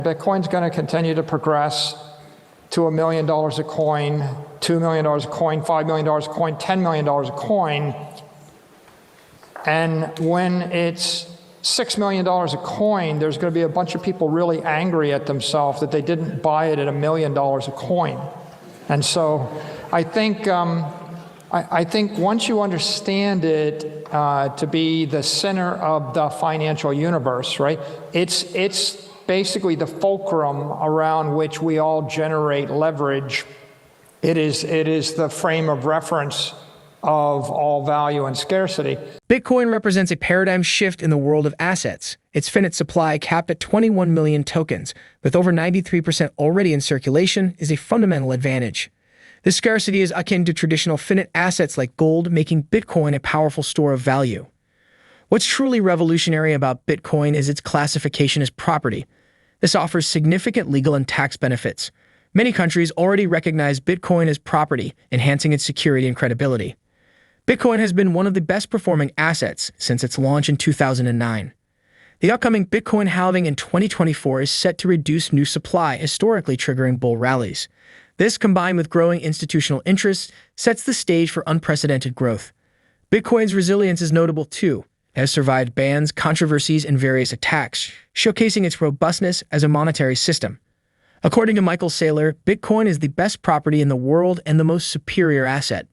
Bitcoin's going to continue to progress to $1 million a coin, $2 million a coin, $5 million a coin, $10 million a coin. And when it's $6 million a coin, there's going to be a bunch of people really angry at themselves that they didn't buy it at $1 million a coin. And so I think once you understand it to be the center of the financial universe, right? It's basically the fulcrum around which we all generate leverage. It is the frame of reference of all value and scarcity. Bitcoin represents a paradigm shift in the world of assets. Its finite supply, capped at 21 million tokens, with over 93% already in circulation, is a fundamental advantage. This scarcity is akin to traditional finite assets like gold, making Bitcoin a powerful store of value. What's truly revolutionary about Bitcoin is its classification as property. This offers significant legal and tax benefits. Many countries already recognize Bitcoin as property, enhancing its security and credibility. Bitcoin has been one of the best-performing assets since its launch in 2009. The upcoming Bitcoin halving in 2024 is set to reduce new supply, historically triggering bull rallies. This, combined with growing institutional interest, sets the stage for unprecedented growth. Bitcoin's resilience is notable too. It has survived bans, controversies, and various attacks, showcasing its robustness as a monetary system. According to Michael Saylor, Bitcoin is the best property in the world and the most superior asset.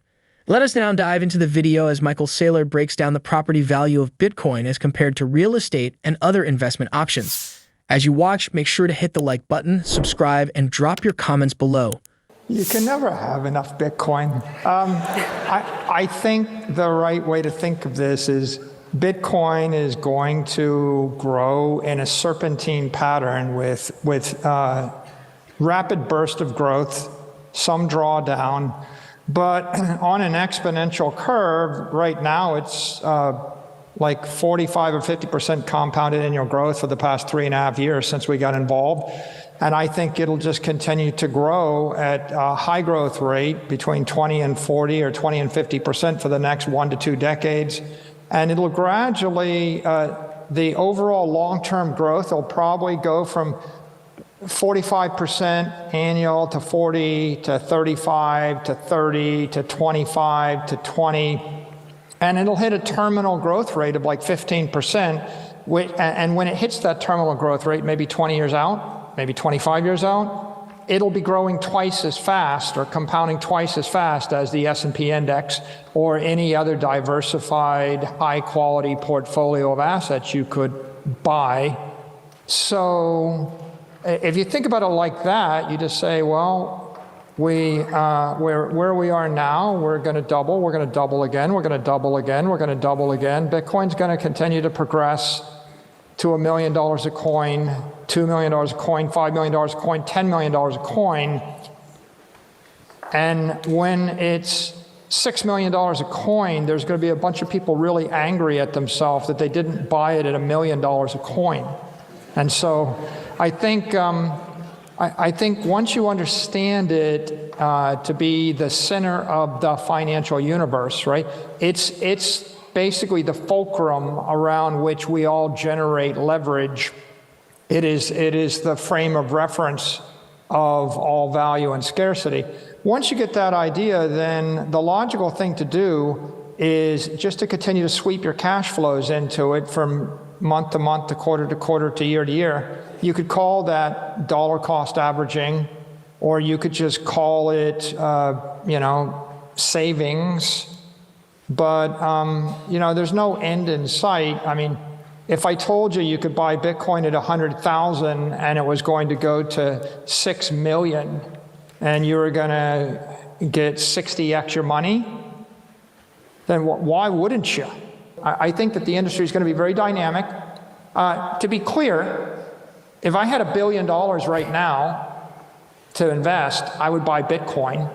Let us now dive into the video as Michael Saylor breaks down the property value of Bitcoin as compared to real estate and other investment options. As you watch, make sure to hit the like button, subscribe, and drop your comments below. You can never have enough Bitcoin. I think the right way to think of this is Bitcoin is going to grow in a serpentine pattern with rapid burst of growth, some drawdown, but on an exponential curve. Right now it's like 45 or 50% compounded annual growth for the past 3.5 years since we got involved. And I think it'll just continue to grow at a high growth rate between 20 and 40 or 20 and 50% for the next 1 to 2 decades. And it'll gradually, the overall long-term growth will probably go from 45% annual to 40 to 35 to 30 to 25 to 20. And it'll hit a terminal growth rate of like 15%. And when it hits that terminal growth rate, maybe 20 years out, maybe 25 years out, it'll be growing twice as fast or compounding twice as fast as the S&P index or any other diversified, high-quality portfolio of assets you could buy. So if you think about it like that, you just say, well, where we are now, we're going to double again, we're going to double again, we're going to double again. Bitcoin's going to continue to progress to $1 million a coin, $2 million a coin, $5 million a coin, $10 million a coin. And when it's $6 million a coin, there's going to be a bunch of people really angry at themselves that they didn't buy it at $1 million a coin. And so I think once you understand it to be the center of the financial universe, right? It's basically the fulcrum around which we all generate leverage. It is the frame of reference of all value and scarcity. Once you get that idea, then the logical thing to do is just to continue to sweep your cash flows into it from month to month, to quarter, to year. You could call that dollar cost averaging, or you could just call it, savings. But, there's no end in sight. I mean, if I told you you could buy Bitcoin at 100,000 and it was going to go to 6 million and you were going to get 60x your money, then why wouldn't you? I think that the industry is going to be very dynamic. To be clear, if I had $1 billion right now to invest, I would buy Bitcoin.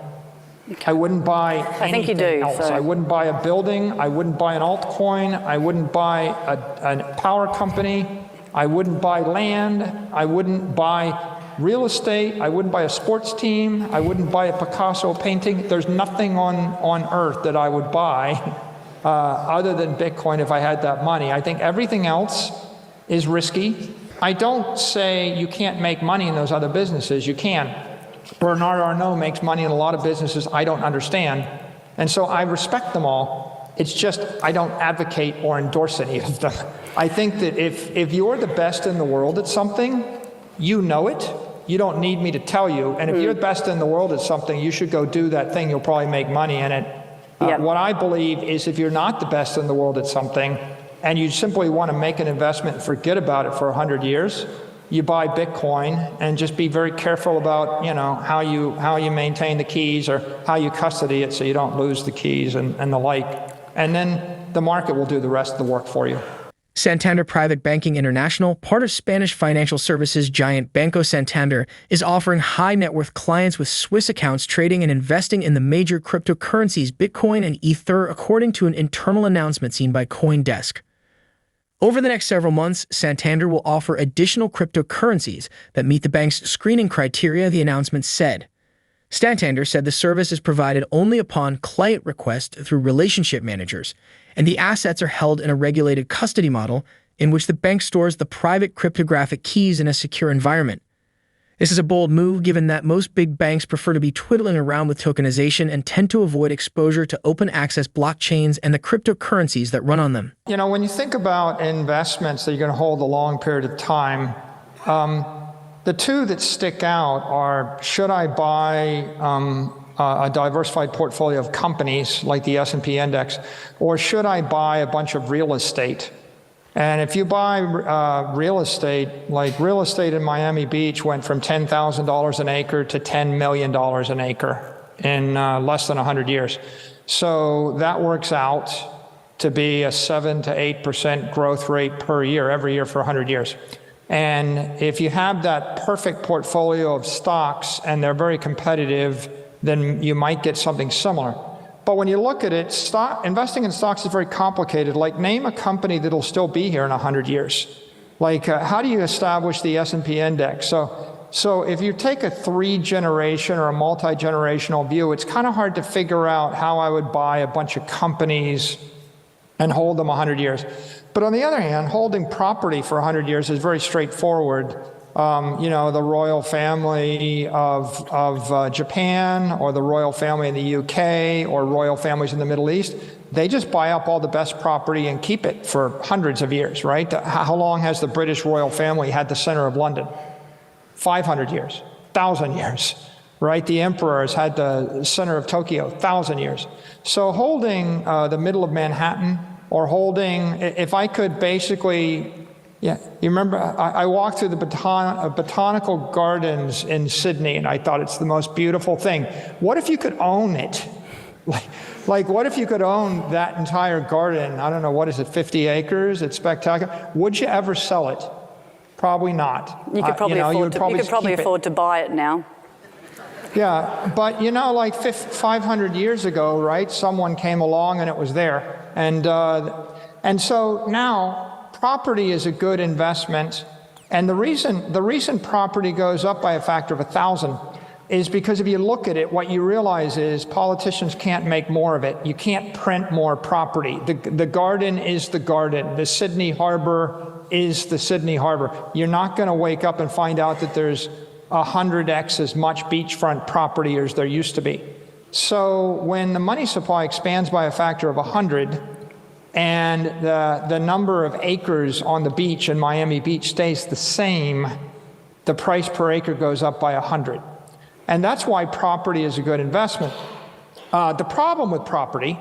Okay. I wouldn't buy anything else. So I wouldn't buy a building. I wouldn't buy an altcoin. I wouldn't buy a power company. I wouldn't buy land. I wouldn't buy real estate. I wouldn't buy a sports team. I wouldn't buy a Picasso painting. There's nothing on earth that I would buy other than Bitcoin if I had that money. I think everything else is risky. I don't say you can't make money in those other businesses. You can. Bernard Arnault makes money in a lot of businesses I don't understand. And so I respect them all. It's just I don't advocate or endorse any of them. I think that if you're the best in the world at something, you know it. You don't need me to tell you. And if you're the best in the world at something, you should go do that thing. You'll probably make money in it. What I believe is if you're not the best in the world at something and you simply want to make an investment and forget about it for 100 years, you buy Bitcoin and just be very careful about, how you maintain the keys or how you custody it so you don't lose the keys and the like. And then the market will do the rest of the work for you. Santander Private Banking International, part of Spanish financial services giant Banco Santander, is offering high-net-worth clients with Swiss accounts trading and investing in the major cryptocurrencies Bitcoin and Ether, according to an internal announcement seen by CoinDesk. Over the next several months, Santander will offer additional cryptocurrencies that meet the bank's screening criteria, the announcement said. Santander said the service is provided only upon client request through relationship managers, and the assets are held in a regulated custody model in which the bank stores the private cryptographic keys in a secure environment. This is a bold move given that most big banks prefer to be twiddling around with tokenization and tend to avoid exposure to open access blockchains and the cryptocurrencies that run on them. When you think about investments that you're going to hold a long period of time, the two that stick out are, should I buy a diversified portfolio of companies like the S&P index, or should I buy a bunch of real estate? And if you buy real estate, like real estate in Miami Beach went from $10,000 an acre to $10 million an acre in less than 100 years. So that works out to be a 7 to 8% growth rate per year, every year for 100 years. And if you have that perfect portfolio of stocks and they're very competitive, then you might get something similar. But when you look at it, investing in stocks is very complicated. Like, name a company that'll still be here in 100 years. Like, how do you establish the S&P index? So if you take a 3-generation or a multi-generational view, it's kind of hard to figure out how I would buy a bunch of companies and hold them 100 years. But on the other hand, holding property for 100 years is very straightforward. The royal family of Japan, or the royal family in the UK, or royal families in the Middle East, they just buy up all the best property and keep it for hundreds of years, right? How long has the British royal family had the center of London? 500 years, 1,000 years, right? The emperors had the center of Tokyo, 1,000 years. So holding the middle of Manhattan, or holding, if I could basically, you remember, I walked through the botanical gardens in Sydney, and I thought it's the most beautiful thing. What if you could own it? Like, what if you could own that entire garden? I don't know, what is it, 50 acres? It's spectacular. Would you ever sell it? Probably not. You could probably afford to buy it now. Yeah, but like 500 years ago, right, someone came along and it was there. And so now, property is a good investment, and the reason property goes up by a factor of 1,000 is because if you look at it, what you realize is politicians can't make more of it. You can't print more property. The garden is the garden. The Sydney Harbor is the Sydney Harbor. You're not going to wake up and find out that there's 100x as much beachfront property as there used to be. So when the money supply expands by a factor of 100, and the number of acres on the beach in Miami Beach stays the same, the price per acre goes up by 100. And that's why property is a good investment. The problem with property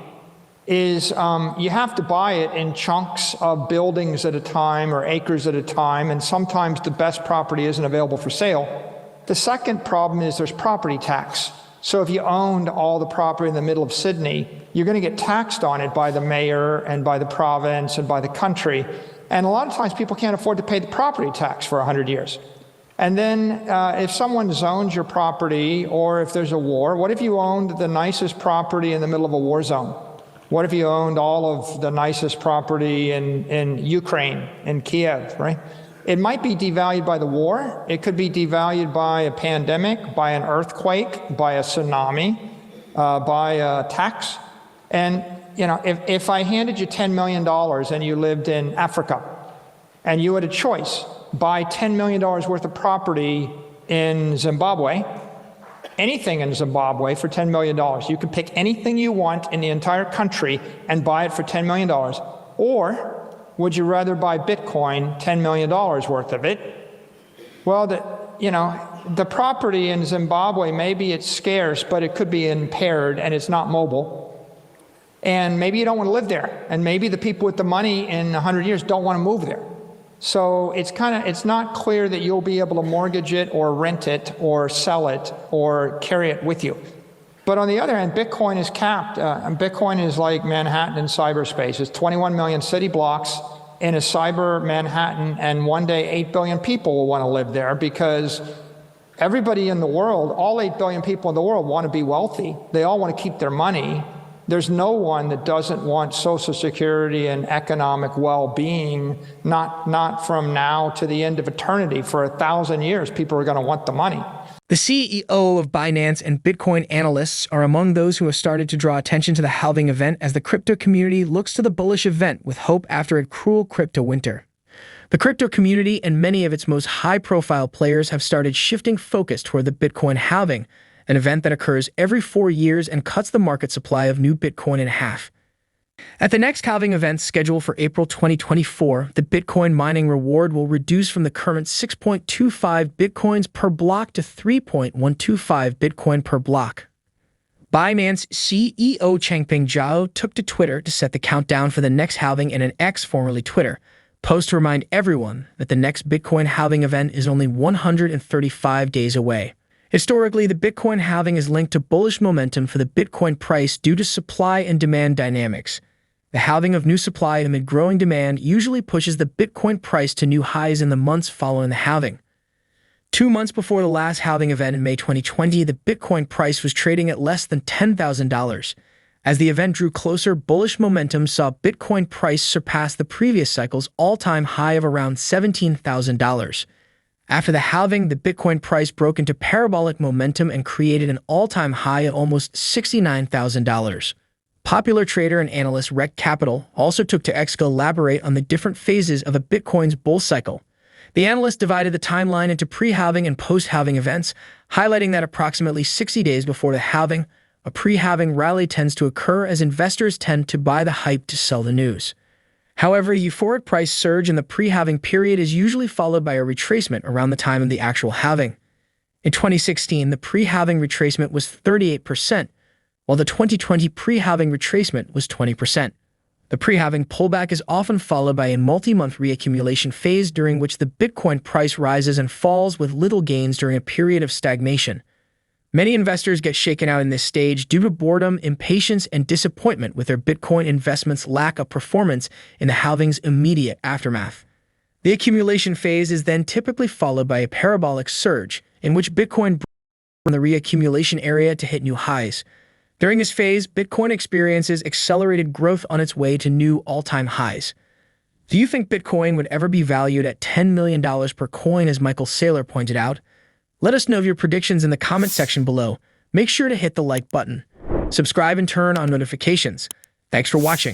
is you have to buy it in chunks of buildings at a time or acres at a time, and sometimes the best property isn't available for sale. The second problem is there's property tax. So if you owned all the property in the middle of Sydney, you're going to get taxed on it by the mayor and by the province and by the country. And a lot of times people can't afford to pay the property tax for 100 years. And then if someone zones your property, or if there's a war, what if you owned the nicest property in the middle of a war zone? What if you owned all of the nicest property in Ukraine, in Kiev, right? It might be devalued by the war. It could be devalued by a pandemic, by an earthquake, by a tsunami, by a tax. And if I handed you $10 million and you lived in Africa, and you had a choice, buy $10 million worth of property in Zimbabwe, anything in Zimbabwe for $10 million. You can pick anything you want in the entire country and buy it for $10 million. Or would you rather buy Bitcoin, $10 million worth of it? Well, the property in Zimbabwe, maybe it's scarce, but it could be impaired and it's not mobile. And maybe you don't want to live there. And maybe the people with the money in 100 years don't want to move there. So it's not clear that you'll be able to mortgage it or rent it or sell it or carry it with you. But on the other hand, Bitcoin is capped. Bitcoin is like Manhattan in cyberspace. It's 21 million city blocks in a cyber Manhattan, and one day 8 billion people will want to live there because everybody in the world, all 8 billion people in the world want to be wealthy. They all want to keep their money. There's no one that doesn't want Social Security and economic well-being, not from now to the end of eternity. For 1,000 years, people are going to want the money. The CEO of Binance and Bitcoin analysts are among those who have started to draw attention to the halving event as the crypto community looks to the bullish event with hope after a cruel crypto winter. The crypto community and many of its most high-profile players have started shifting focus toward the Bitcoin halving, an event that occurs every 4 years and cuts the market supply of new Bitcoin in half. At the next halving event scheduled for April 2024, the Bitcoin mining reward will reduce from the current 6.25 Bitcoins per block to 3.125 Bitcoin per block. Binance CEO Changpeng Zhao took to Twitter to set the countdown for the next halving in an X, formerly Twitter, post to remind everyone that the next Bitcoin halving event is only 135 days away. Historically, the Bitcoin halving is linked to bullish momentum for the Bitcoin price due to supply and demand dynamics. The halving of new supply amid growing demand usually pushes the Bitcoin price to new highs in the months following the halving. 2 months before the last halving event in May 2020, the Bitcoin price was trading at less than $10,000. As the event drew closer, bullish momentum saw Bitcoin price surpass the previous cycle's all-time high of around $17,000. After the halving, the Bitcoin price broke into parabolic momentum and created an all-time high of almost $69,000. Popular trader and analyst Rec Capital also took to X to elaborate on the different phases of a Bitcoin's bull cycle. The analyst divided the timeline into pre-halving and post-halving events, highlighting that approximately 60 days before the halving, a pre-halving rally tends to occur as investors tend to buy the hype to sell the news. However, a euphoric price surge in the pre-halving period is usually followed by a retracement around the time of the actual halving. In 2016, the pre-halving retracement was 38%, while the 2020 pre-halving retracement was 20%. The pre-halving pullback is often followed by a multi-month reaccumulation phase during which the Bitcoin price rises and falls with little gains during a period of stagnation. Many investors get shaken out in this stage due to boredom, impatience, and disappointment with their Bitcoin investments' lack of performance in the halving's immediate aftermath. The accumulation phase is then typically followed by a parabolic surge, in which Bitcoin breaks from the reaccumulation area to hit new highs. During this phase, Bitcoin experiences accelerated growth on its way to new all-time highs. Do you think Bitcoin would ever be valued at $10 million per coin, as Michael Saylor pointed out? Let us know your predictions in the comment section below. Make sure to hit the like button. Subscribe and turn on notifications. Thanks for watching.